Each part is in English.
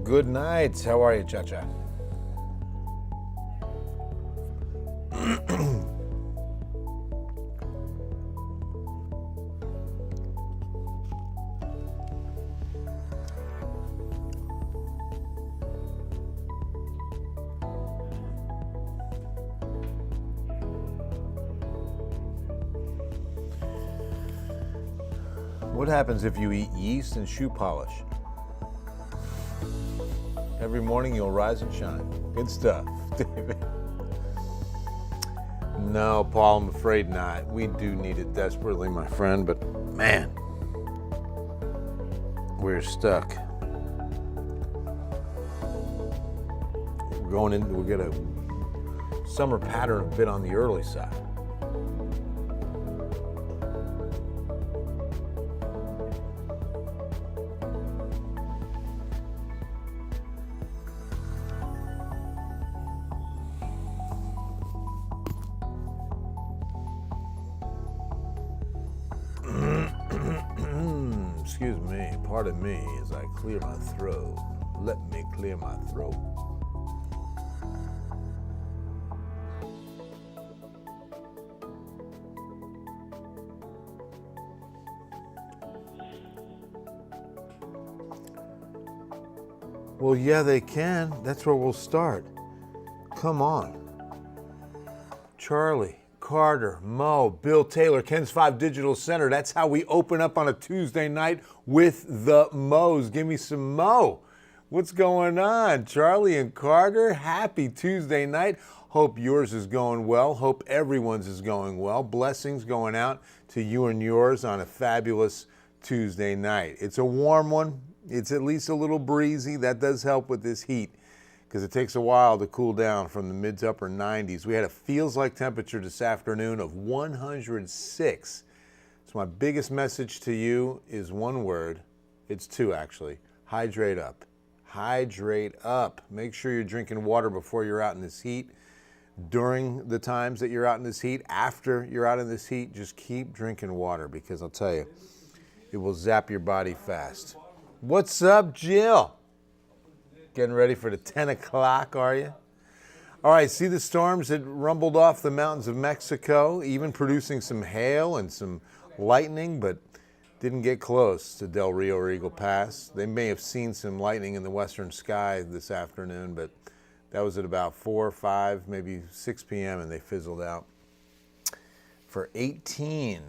Good night. How are you, Cha-Cha? What happens if you eat yeast and shoe polish? Every morning you'll rise and shine. Good stuff, David. No, Paul, I'm afraid not. We do need it desperately, my friend, but man, we're stuck. We'll get a summer pattern a bit on the early side. Excuse me, pardon me as I clear my throat. Let me clear my throat. Well, yeah, they can. That's where we'll start. Come on. Charlie, Carter, Mo, Bill Taylor, Ken's 5 Digital Center. That's how we open up on a Tuesday night with the Mo's. Give me some Mo. What's going on? Charlie and Carter, happy Tuesday night. Hope yours is going well. Hope everyone's is going well. Blessings going out to you and yours on a fabulous Tuesday night. It's a warm one. It's at least a little breezy. That does help with this heat, because it takes a while to cool down from the mid to upper 90s. We had a feels like temperature this afternoon of 106. So my biggest message to you is one word. It's two, actually. Hydrate up. Hydrate up. Make sure you're drinking water before you're out in this heat. During the times that you're out in this heat, after you're out in this heat, just keep drinking water, because I'll tell you, it will zap your body fast. What's up, Jill? Getting ready for the 10 o'clock, are you? All right, see the storms that rumbled off the mountains of Mexico, even producing some hail and some lightning, but didn't get close to Del Rio or Eagle Pass. They may have seen some lightning in the western sky this afternoon, but that was at about 4, 5, maybe 6 p.m., and they fizzled out. For 18.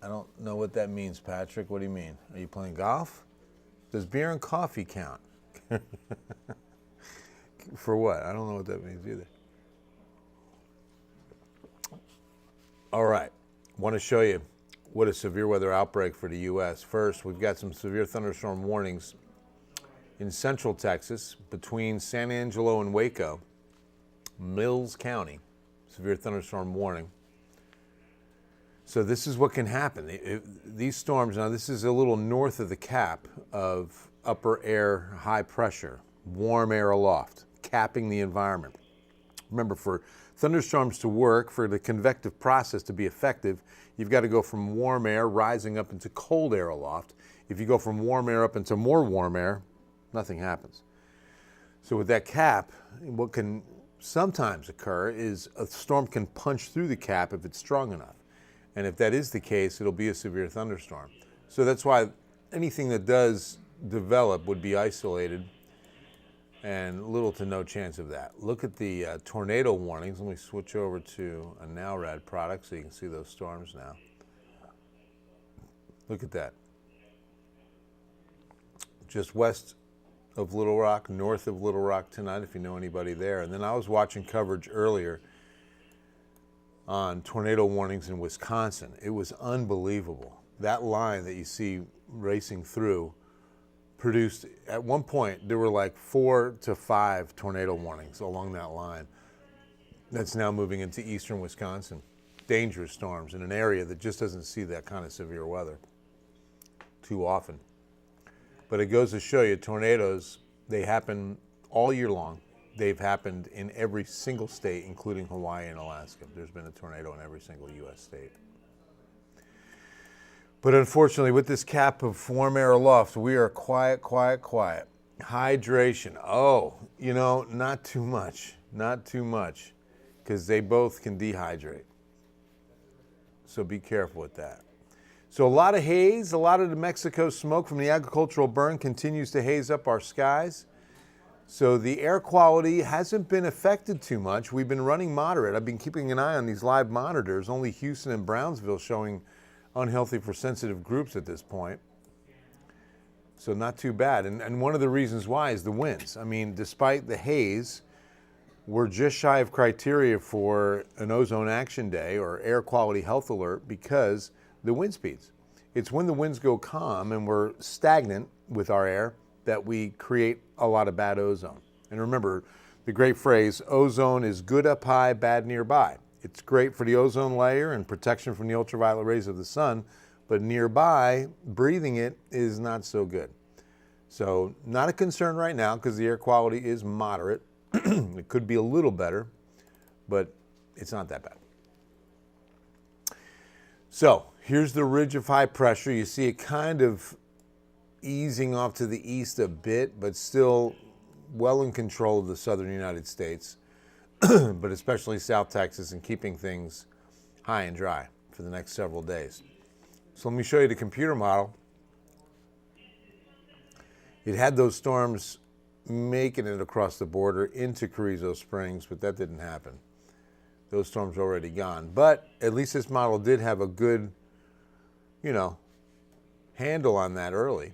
I don't know what that means, Patrick. What do you mean? Are you playing golf? Does beer and coffee count? For what? I don't know what that means either. All right. Want to show you what a severe weather outbreak for the U.S. First, we've got some severe thunderstorm warnings in central Texas between San Angelo and Waco, Mills County. Severe thunderstorm warning. So this is what can happen. These storms, now this is a little north of the cap of upper air high pressure, warm air aloft, capping the environment. Remember, for thunderstorms to work, for the convective process to be effective, you've got to go from warm air rising up into cold air aloft. If you go from warm air up into more warm air, nothing happens. So with that cap, what can sometimes occur is a storm can punch through the cap if it's strong enough. And if that is the case, it'll be a severe thunderstorm. So that's why anything that does develop would be isolated, and little to no chance of that. Look at the tornado warnings. Let me switch over to a NowRad product so you can see those storms now. Look at that. Just west of Little Rock, north of Little Rock tonight, if you know anybody there. And then I was watching coverage earlier on tornado warnings in Wisconsin. It was unbelievable. That line that you see racing through produced, at one point, there were like 4 to 5 tornado warnings along that line. That's now moving into eastern Wisconsin. Dangerous storms in an area that just doesn't see that kind of severe weather too often. But it goes to show you, tornadoes, they happen all year long. They've happened in every single state, including Hawaii and Alaska. There's been a tornado in every single U.S. state. But unfortunately, with this cap of warm air aloft, we are quiet, quiet, quiet. Hydration. Oh, not too much. Not too much, because they both can dehydrate. So be careful with that. So a lot of haze, a lot of New Mexico smoke from the agricultural burn continues to haze up our skies. So the air quality hasn't been affected too much. We've been running moderate. I've been keeping an eye on these live monitors. Only Houston and Brownsville showing unhealthy for sensitive groups at this point. So not too bad. And one of the reasons why is the winds. I mean, despite the haze, we're just shy of criteria for an ozone action day or air quality health alert because the wind speeds. It's when the winds go calm and we're stagnant with our air that we create a lot of bad ozone. And remember the great phrase, ozone is good up high, bad nearby. It's great for the ozone layer and protection from the ultraviolet rays of the sun, but nearby, breathing it is not so good. So not a concern right now because the air quality is moderate. It could be a little better, but it's not that bad. So here's the ridge of high pressure. You see it kind of easing off to the east a bit, but still well in control of the southern United States, but especially South Texas, and keeping things high and dry for the next several days. So let me show you the computer model. It had those storms making it across the border into Carrizo Springs, but that didn't happen. Those storms are already gone. But at least this model did have a good, handle on that early.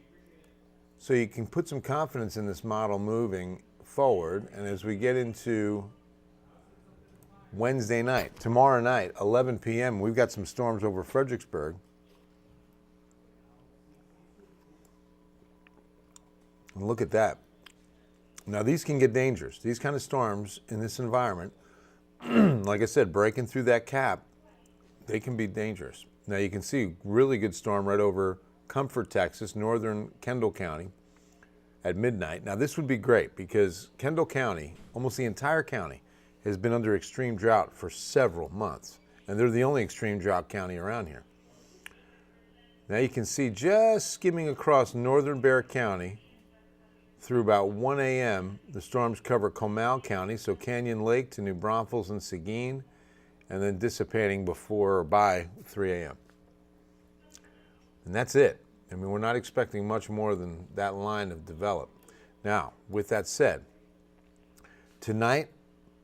So you can put some confidence in this model moving forward. And as we get into Wednesday night, tomorrow night, 11 p.m., we've got some storms over Fredericksburg. And look at that. Now these can get dangerous. These kind of storms in this environment, like I said, breaking through that cap, they can be dangerous. Now you can see really good storm right over Comfort, Texas, northern Kendall County at midnight. Now this would be great because Kendall County, almost the entire county, has been under extreme drought for several months. And they're the only extreme drought county around here. Now you can see just skimming across northern Bexar County through about 1 a.m., the storms cover Comal County, so Canyon Lake to New Braunfels and Seguin, and then dissipating before or by 3 a.m. And that's it. I mean, we're not expecting much more than that line of develop. Now, with that said, tonight,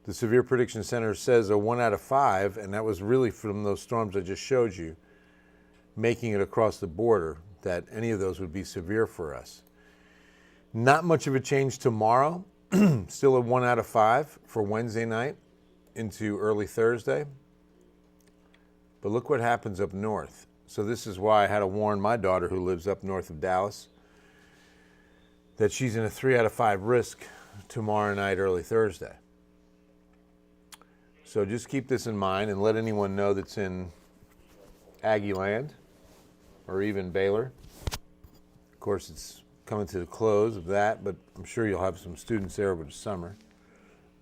the Severe Prediction Center says a 1 out of 5, and that was really from those storms I just showed you, making it across the border, that any of those would be severe for us. Not much of a change tomorrow. Still a 1 out of 5 for Wednesday night into early Thursday. But look what happens up north. So this is why I had to warn my daughter, who lives up north of Dallas, that she's in a 3 out of 5 risk tomorrow night, early Thursday. So just keep this in mind and let anyone know that's in Aggie land or even Baylor. Of course, it's coming to the close of that, but I'm sure you'll have some students there over the summer.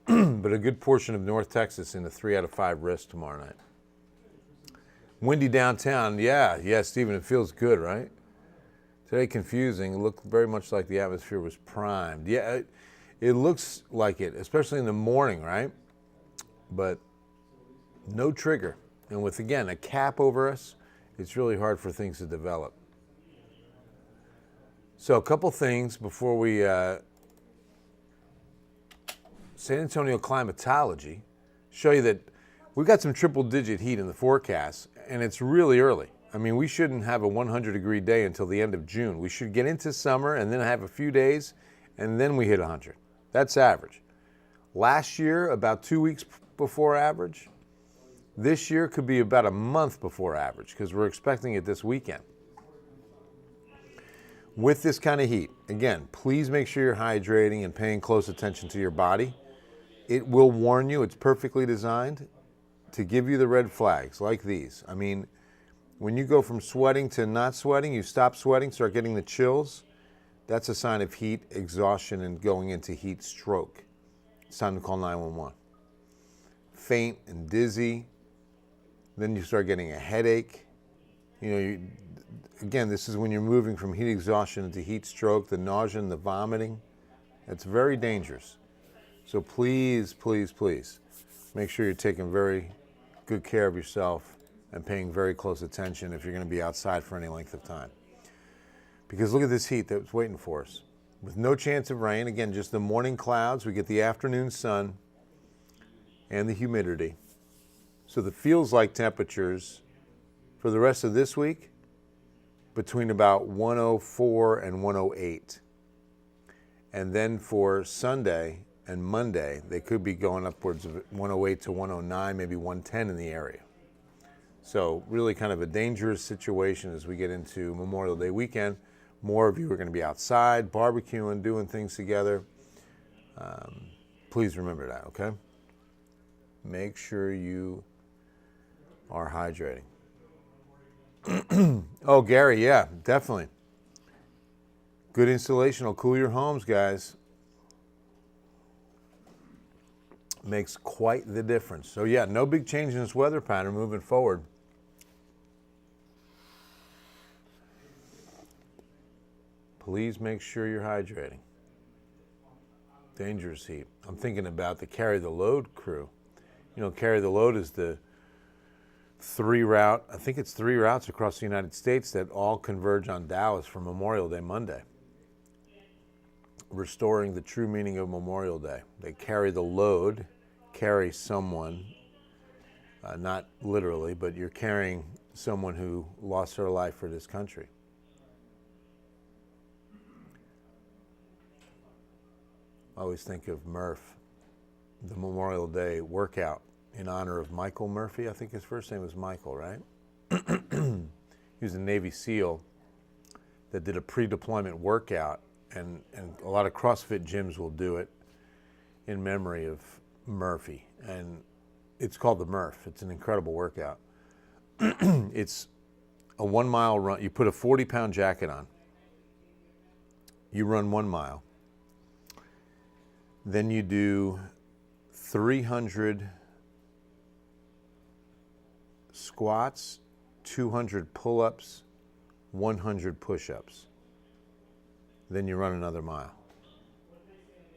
But a good portion of North Texas in a 3 out of 5 risk tomorrow night. Windy downtown, yeah, Stephen, it feels good, right? Today confusing. It looked very much like the atmosphere was primed. Yeah, it looks like it, especially in the morning, right? But no trigger. And with, again, a cap over us, it's really hard for things to develop. So a couple things before we, San Antonio climatology, show you that we've got some triple-digit heat in the forecast, and it's really early. I mean, we shouldn't have a 100-degree day until the end of June. We should get into summer and then have a few days, and then we hit 100. That's average. Last year, about 2 weeks before average. This year could be about a month before average because we're expecting it this weekend. With this kind of heat, again, please make sure you're hydrating and paying close attention to your body. It will warn you. It's perfectly designed to give you the red flags like these. I mean, when you go from sweating to not sweating, you stop sweating, start getting the chills, that's a sign of heat exhaustion and going into heat stroke. It's time to call 911. Faint and dizzy, then you start getting a headache. Again, this is when you're moving from heat exhaustion into heat stroke, the nausea and the vomiting. It's very dangerous. So please, please, please, make sure you're taking very good care of yourself and paying very close attention if you're going to be outside for any length of time. Because look at this heat that's waiting for us. With no chance of rain, again, just the morning clouds, we get the afternoon sun and the humidity. So the feels like temperatures for the rest of this week between about 104 and 108. And then for Sunday and Monday, they could be going upwards of 108 to 109, maybe 110 in the area. So really kind of a dangerous situation as we get into Memorial Day weekend. More of you are going to be outside, barbecuing, doing things together. Please remember that, okay? Make sure you are hydrating. Oh, Gary, yeah, definitely. Good insulation will cool your homes, guys. Makes quite the difference. So yeah, no big change in this weather pattern moving forward. Please make sure you're hydrating. Dangerous heat. I'm thinking about the Carry the Load crew. You know, Carry the Load is the three routes across the United States that all converge on Dallas for Memorial Day Monday. Restoring the true meaning of Memorial Day. They carry the load, carry someone, not literally, but you're carrying someone who lost their life for this country. I always think of Murph, the Memorial Day workout in honor of Michael Murphy. I think his first name was Michael, right? He was a Navy SEAL that did a pre-deployment workout, and a lot of CrossFit gyms will do it in memory of Murphy. And it's called the Murph. It's an incredible workout. It's a 1 mile run. You put a 40-pound jacket on. You run 1 mile. Then you do 300 squats, 200 pull-ups, 100 push-ups. Then you run another mile.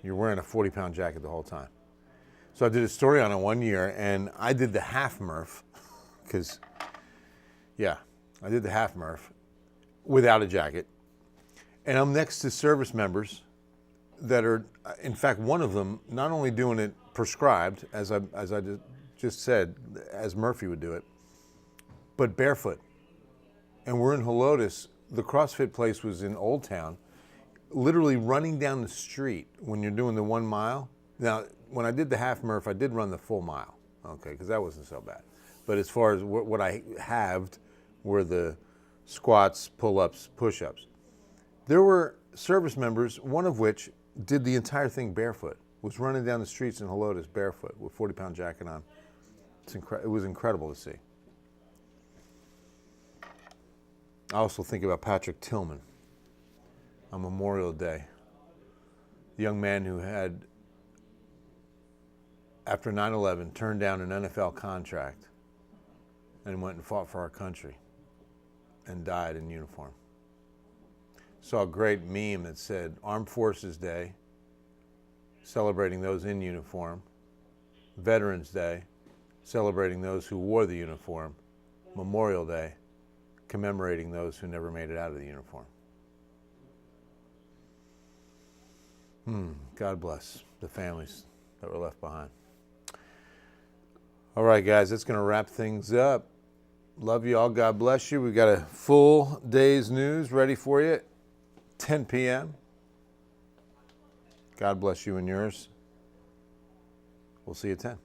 You're wearing a 40-pound jacket the whole time. So I did a story on it one year, and I did the half Murph, because, yeah, I did the half Murph without a jacket. And I'm next to service members that are, in fact, one of them not only doing it prescribed, as I just said, as Murphy would do it, but barefoot. And we're in Helotes. The CrossFit place was in Old Town, literally running down the street when you're doing the 1 mile. Now, when I did the half Murph, I did run the full mile, okay, because that wasn't so bad. But as far as what I halved were the squats, pull-ups, push-ups. There were service members, one of which did the entire thing barefoot, was running down the streets in Helotes barefoot with a 40-pound jacket on. It was incredible to see. I also think about Patrick Tillman on Memorial Day, the young man who had, after 9/11, turned down an NFL contract and went and fought for our country and died in uniform. Saw a great meme that said Armed Forces Day, celebrating those in uniform, Veterans Day, celebrating those who wore the uniform, Memorial Day, commemorating those who never made it out of the uniform. God bless the families that were left behind. All right, guys, that's going to wrap things up. Love you all. God bless you. We've got a full day's news ready for you. 10 p.m. God bless you and yours. We'll see you at 10.